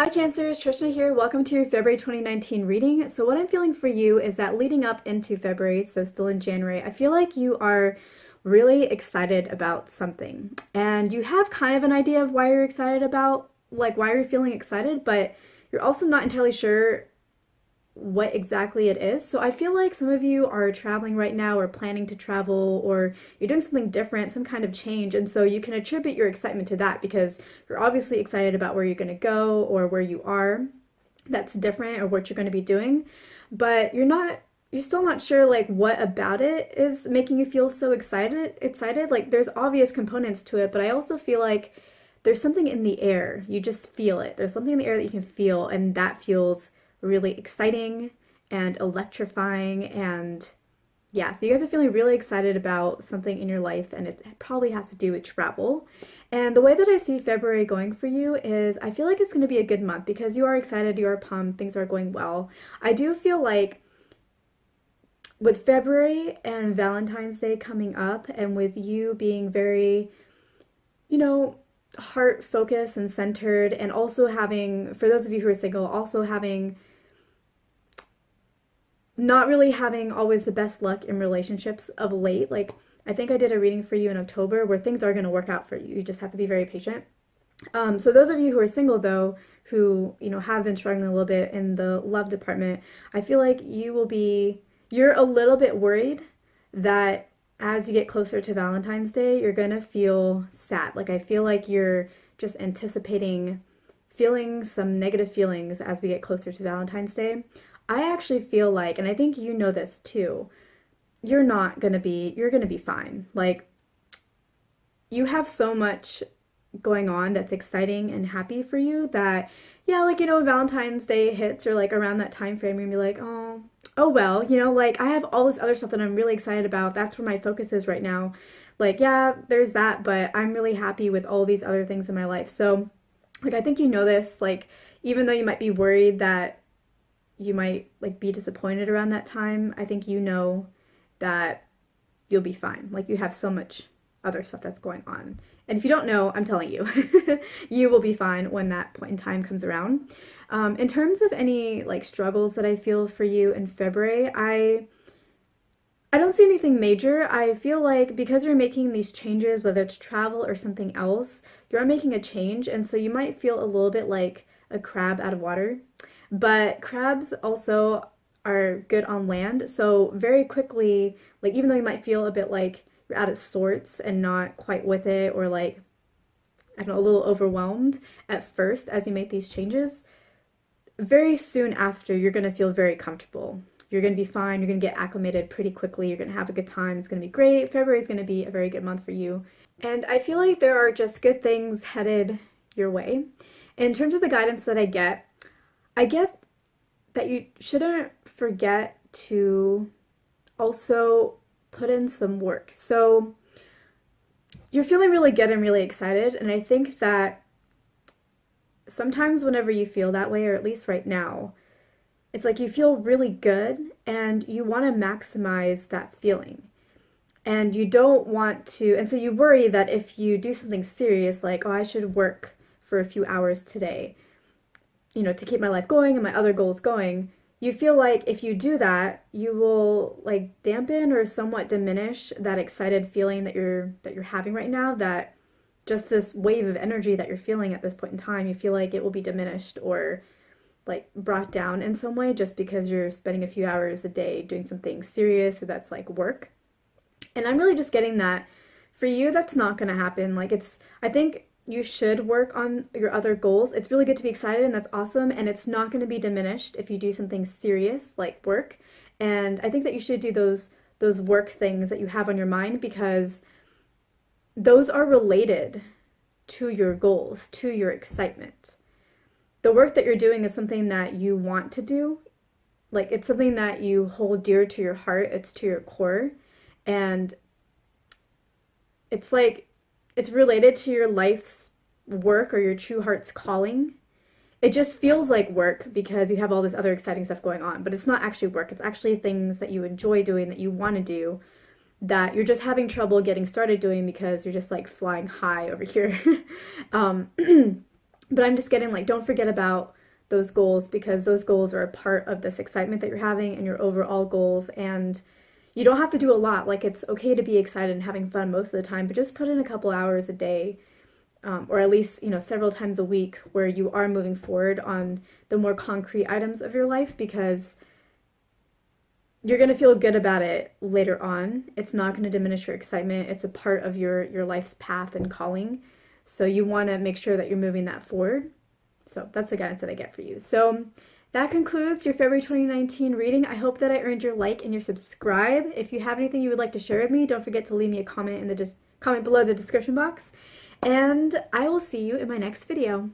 Hi Cancers, Trishna here. Welcome to your February 2019 reading. So what I'm feeling for you is that leading up into February, so still in January, I feel like you are really excited about something. And you have kind of an idea of why you're excited about, like why you're feeling excited, but you're also not entirely sure what exactly it is. So I feel like some of you are traveling right now or planning to travel or you're doing something different, some kind of change. And so you can attribute your excitement to that because you're obviously excited about where you're going to go or where you are that's different or what you're going to be doing. But you're still not sure like what about it is making you feel so excited. Like there's obvious components to it, but I also feel like there's something in the air. You just feel it. There's something in the air that you can feel, and that feels really exciting and electrifying. And yeah, so you guys are feeling really excited about something in your life, and it probably has to do with travel. And the way that I see February going for you is I feel like it's going to be a good month because you are excited, you are pumped, things are going well. I do feel like with February and Valentine's Day coming up, and with you being very, you know, heart focused and centered, and also having, for those of you who are single, also having not really having always the best luck in relationships of late. Like, I think I did a reading for you in October where things are going to work out for you. You just have to be very patient. So those of you who are single though, who, have been struggling a little bit in the love department, I feel like you're a little bit worried that as you get closer to Valentine's Day, you're gonna feel sad. Like I feel like you're just anticipating feeling some negative feelings as we get closer to Valentine's Day. I actually feel like, and I think you know this too, you're gonna be fine. Like you have so much going on that's exciting and happy for you that yeah, like Valentine's Day hits or like around that time frame, you're gonna be like, oh well, like I have all this other stuff that I'm really excited about. That's where my focus is right now. Like, yeah, there's that, but I'm really happy with all these other things in my life. So like I think you know this, like even though you might be worried that you might like be disappointed around that time, I think you know that you'll be fine. Like you have so much other stuff that's going on. And if you don't know, I'm telling you, you will be fine when that point in time comes around. In terms of any like struggles that I feel for you in February, I don't see anything major. I feel like because you're making these changes, whether it's travel or something else, you're making a change, and so you might feel a little bit like a crab out of water. But crabs also are good on land, so very quickly, like even though you might feel a bit like you're out of sorts and not quite with it, or like I don't know, a little overwhelmed at first as you make these changes, very soon after, you're going to feel very comfortable. You're going to be fine. You're going to get acclimated pretty quickly. You're going to have a good time. It's going to be great. February is going to be a very good month for you. And I feel like there are just good things headed your way. In terms of the guidance that I get that you shouldn't forget to also put in some work. So you're feeling really good and really excited. And I think that sometimes whenever you feel that way, or at least right now, it's like you feel really good and you want to maximize that feeling. And you don't want to, and so you worry that if you do something serious, like, oh, I should work for a few hours today, to keep my life going and my other goals going, you feel like if you do that, you will like dampen or somewhat diminish that excited feeling that you're having right now, that just this wave of energy that you're feeling at this point in time, you feel like it will be diminished or like brought down in some way just because you're spending a few hours a day doing something serious or that's like work. And I'm really just getting that for you, that's not going to happen. Like I think you should work on your other goals. It's really good to be excited and that's awesome. And it's not going to be diminished if you do something serious like work. And I think that you should do those work things that you have on your mind because those are related to your goals, to your excitement. The work that you're doing is something that you want to do. Like it's something that you hold dear to your heart, it's to your core. And it's like it's related to your life's work or your true heart's calling. It just feels like work because you have all this other exciting stuff going on, but it's not actually work. It's actually things that you enjoy doing, that you want to do, that you're just having trouble getting started doing because you're just like flying high over here. um, But I'm just getting like, don't forget about those goals, because those goals are a part of this excitement that you're having and your overall goals. And you don't have to do a lot. Like, it's okay to be excited and having fun most of the time, but just put in a couple hours a day, or at least, several times a week, where you are moving forward on the more concrete items of your life, because you're going to feel good about it later on. It's not going to diminish your excitement. It's a part of your life's path and calling. So you want to make sure that you're moving that forward. So that's the guidance that I get for you. So that concludes your February 2019 reading. I hope that I earned your like and your subscribe. If you have anything you would like to share with me, don't forget to leave me a comment in the comment below the description box. And I will see you in my next video.